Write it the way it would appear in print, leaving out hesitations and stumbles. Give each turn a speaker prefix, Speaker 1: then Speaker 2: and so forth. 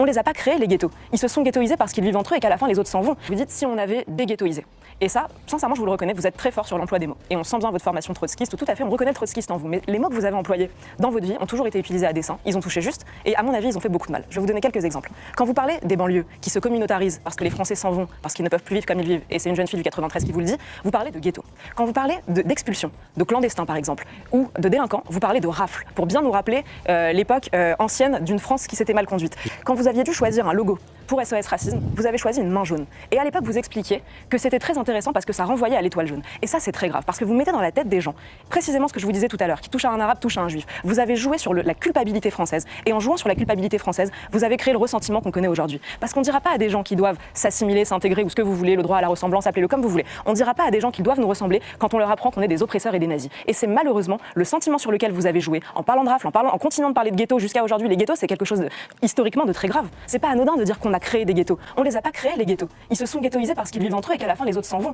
Speaker 1: On les a pas créés les ghettos. Ils se sont ghettoisés parce qu'ils vivent entre eux et qu'à la fin les autres s'en vont. Vous dites si on avait déghettoisé. Et ça, sincèrement, je vous le reconnais, vous êtes très fort sur l'emploi des mots. Et on sent bien votre formation trotskiste, tout à fait, on reconnaît le trotskiste en vous. Mais les mots que vous avez employés dans votre vie ont toujours été utilisés à dessein, ils ont touché juste, et à mon avis, ils ont fait beaucoup de mal. Je vais vous donner quelques exemples. Quand vous parlez des banlieues qui se communautarisent parce que les Français s'en vont, parce qu'ils ne peuvent plus vivre comme ils vivent, et c'est une jeune fille du 93 qui vous le dit, vous parlez de ghetto. Quand vous parlez d'expulsion, de clandestins par exemple, ou de délinquants, vous parlez de rafle, pour bien nous rappeler l'époque ancienne d'une France qui s'était mal conduite. Quand vous aviez dû choisir un logo pour SOS Racisme, vous avez choisi une main jaune. Et à l'époque, vous expliquiez que c'était très intéressant parce que ça renvoyait à l'étoile jaune. Et ça, c'est très grave, parce que vous mettez dans la tête des gens, précisément ce que je vous disais tout à l'heure, qui touche à un arabe, touche à un juif. Vous avez joué sur la culpabilité française. Et en jouant sur la culpabilité française, vous avez créé le ressentiment qu'on connaît aujourd'hui. Parce qu'on ne dira pas à des gens qui doivent s'assimiler, s'intégrer, ou ce que vous voulez, le droit à la ressemblance, appelez-le comme vous voulez. On ne dira pas à des gens qui doivent nous ressembler quand on leur apprend qu'on est des oppresseurs et des nazis. Et c'est malheureusement le sentiment sur lequel vous avez joué, en parlant de rafle, en continuant de parler de ghetto jusqu'à aujourd'hui. Les ghettos, c'est quelque chose historiquement de très grave. C'est pas anodin de dire qu'on a créé des ghettos. On les a pas créés les ghettos. Ils se sont ghettoisés parce qu'ils vivent entre eux et qu'à la fin les autres s'en vont.